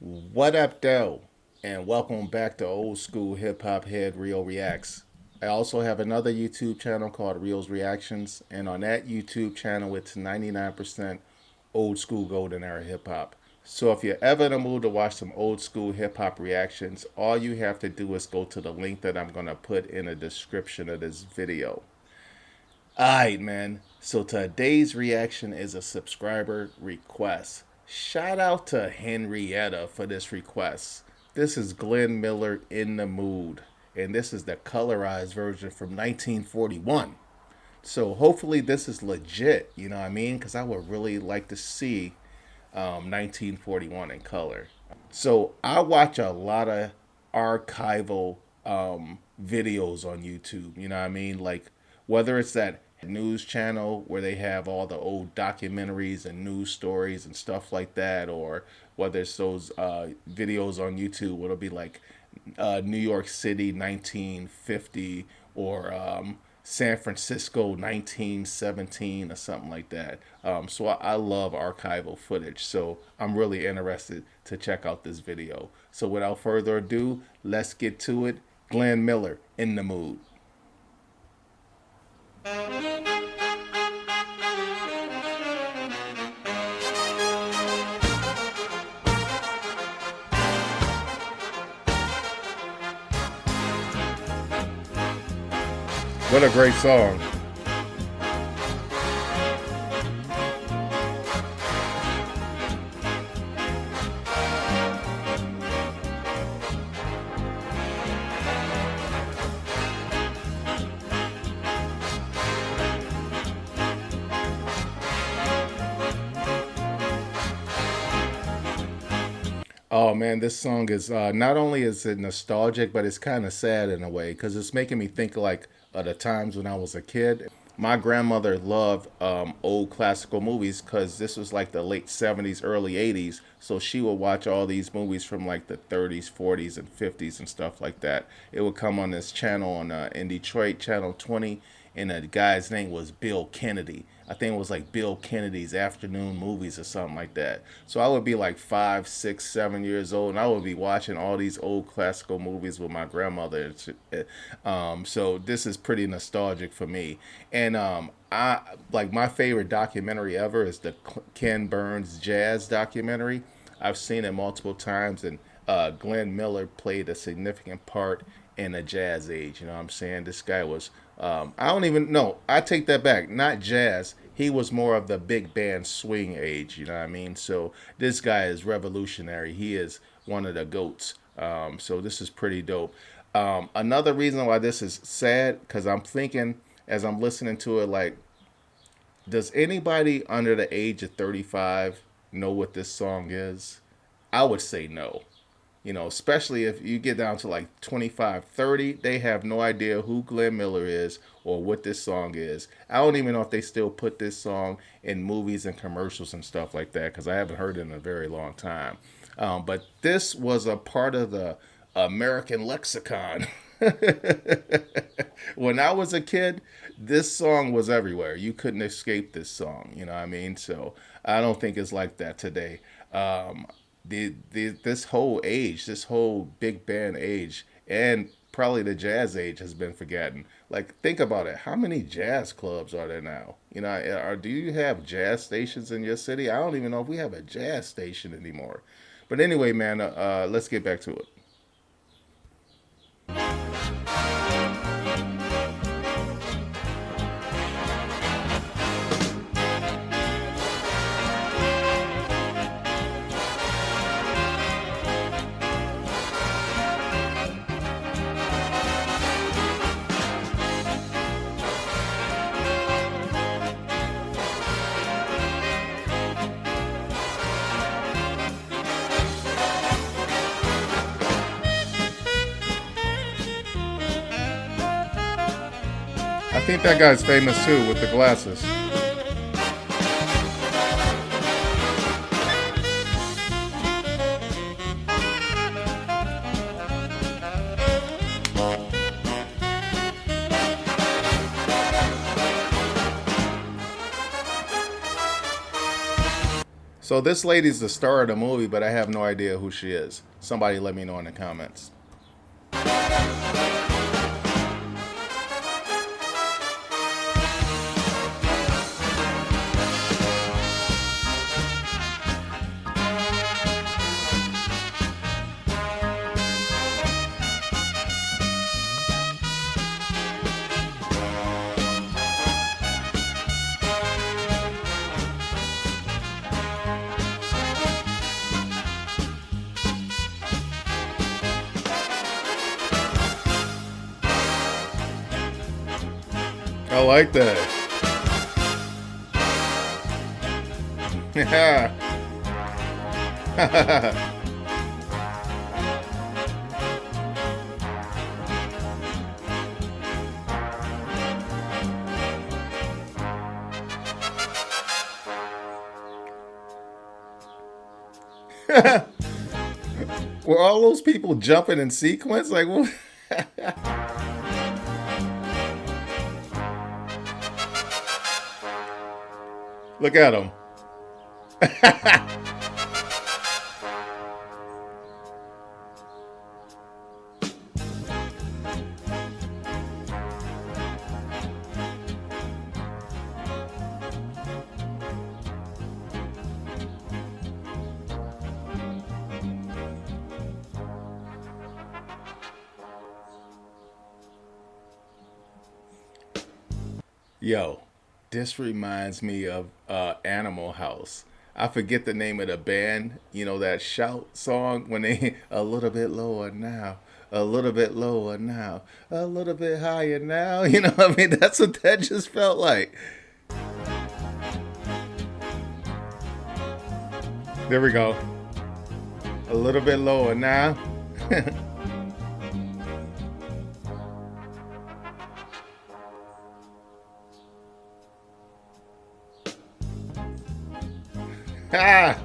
What up, though? And welcome back to Old School Hip Hop Head Rio Reacts. I also have another YouTube channel called Rio's Reactions, and on that YouTube channel, it's 99% old school golden era hip hop. So if you're ever in the mood to watch some old school hip hop reactions, all you have to do is go to the link that I'm going to put in the description of this video. Alright, man. So today's reaction is a subscriber request. Shout out to Henrietta for this request. This is Glen Miller in the Mood, and this is the colorized version from 1941. So hopefully this is legit, you know what I mean? Because I would really like to see 1941 in color. So I watch a lot of archival videos on YouTube. You know what I mean? Like whether it's that news channel where they have all the old documentaries and news stories and stuff like that, or whether it's those videos on YouTube where it'll be like New York City 1950 or San Francisco 1917 or something like that. So I love archival footage. So I'm really interested to check out this video. So without further ado, let's get to it. Glen Miller in the Mood. What a great song. Oh man, this song is not only is it nostalgic, but it's kind of sad in a way because it's making me think like of the times when I was a kid. My grandmother loved old classical movies because this was like the late 70s, early 80s. So she would watch all these movies from like the 30s, 40s, and 50s and stuff like that. It would come on this channel in Detroit, Channel 20, and the guy's name was Bill Kennedy. I think it was like Bill Kennedy's afternoon movies or something like that. So I would be like 5, 6, 7 years old, and I would be watching all these old classical movies with my grandmother. So this is pretty nostalgic for me. And I like my favorite documentary ever is the Ken Burns jazz documentary. I've seen it multiple times, and Glenn Miller played a significant part in the jazz age. You know what I'm saying? This guy was, I don't even know. I take that back. Not jazz. He was more of the big band swing age. You know what I mean? So this guy is revolutionary. He is one of the goats. So this is pretty dope. Another reason why this is sad, because I'm thinking as I'm listening to it, like, does anybody under the age of 35 know what this song is? I would say no. You know, especially if you get down to like 25, 30, they have no idea who Glenn Miller is or what this song is. I don't even know if they still put this song in movies and commercials and stuff like that because I haven't heard it in a very long time. But this was a part of the American lexicon. When I was a kid, this song was everywhere. You couldn't escape this song. You know what I mean? So I don't think it's like that today. This whole age, this whole big band age, and probably the jazz age has been forgotten. Like, think about it. How many jazz clubs are there now? You know, do you have jazz stations in your city? I don't even know if we have a jazz station anymore. But anyway, man, let's get back to it. I think that guy's famous too with the glasses. So this lady's the star of the movie, but I have no idea who she is. Somebody let me know in the comments. I like that. Yeah. Were all those people jumping in sequence? Like, what? Look at them. Yo, this reminds me of Animal House. I forget the name of the band. You know that shout song when they a little bit lower now, a little bit lower now, a little bit higher now. You know what I mean? That's what that just felt like. There we go. A little bit lower now. Ah!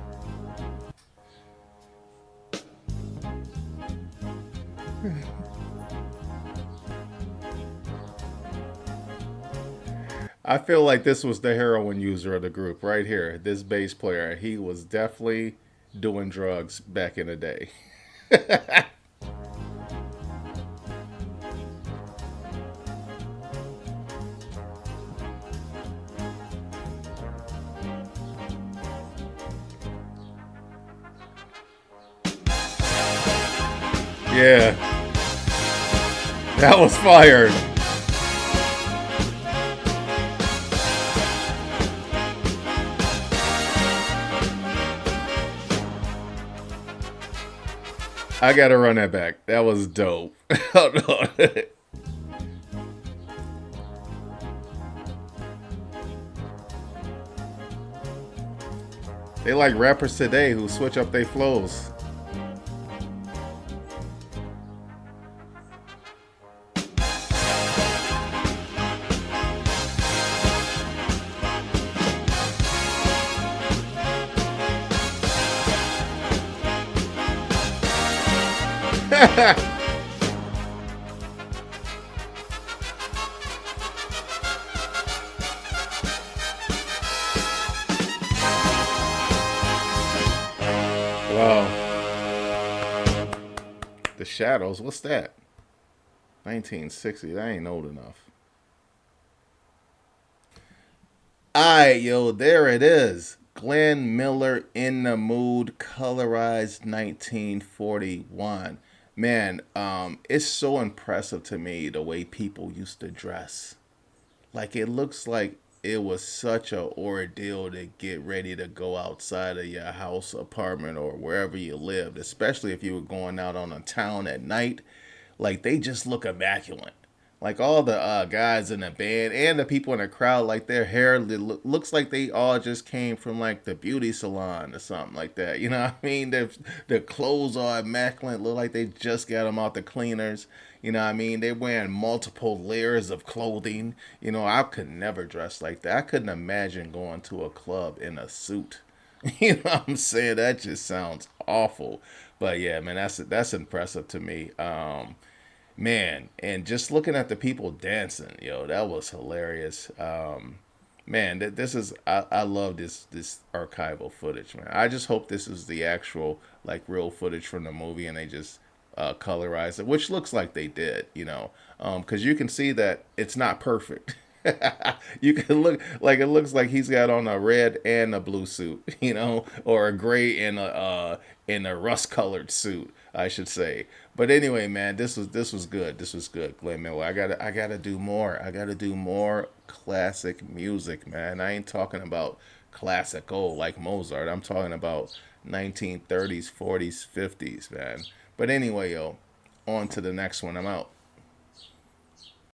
I feel like this was the heroin user of the group right here. This bass player, he was definitely doing drugs back in the day. Yeah, that was fired. I gotta run that back. That was dope. Hold on. They like rappers today who switch up their flows. Wow. The Shadows. What's that? 1960. That ain't old enough. Alright, yo, there it is. Glenn Miller in the mood, colorized 1941. Man, it's so impressive to me the way people used to dress. Like it looks like it was such a ordeal to get ready to go outside of your house, apartment, or wherever you lived, especially if you were going out on a town at night. Like they just look immaculate. Like all the guys in the band and the people in the crowd, like their hair looks like they all just came from like the beauty salon or something like that. You know what I mean? Their clothes are immaculate, look like they just got them out the cleaners. You know what I mean? They're wearing multiple layers of clothing. You know, I could never dress like that. I couldn't imagine going to a club in a suit. You know what I'm saying? That just sounds awful. But yeah, man, that's impressive to me. Man, and just looking at the people dancing, yo, that was hilarious. Man, this is I love this archival footage, man. I just hope this is the actual like real footage from the movie, and they just colorized it, which looks like they did, because you can see that it's not perfect. You can look like it looks like he's got on a red and a blue suit, or a gray and a rust colored suit, I should say. But anyway, man, this was good. This was good, Glenn Miller. I gotta do more. I gotta do more classic music, man. I ain't talking about classical like Mozart. I'm talking about 1930s, 40s, 50s, man. But anyway, yo, on to the next one. I'm out.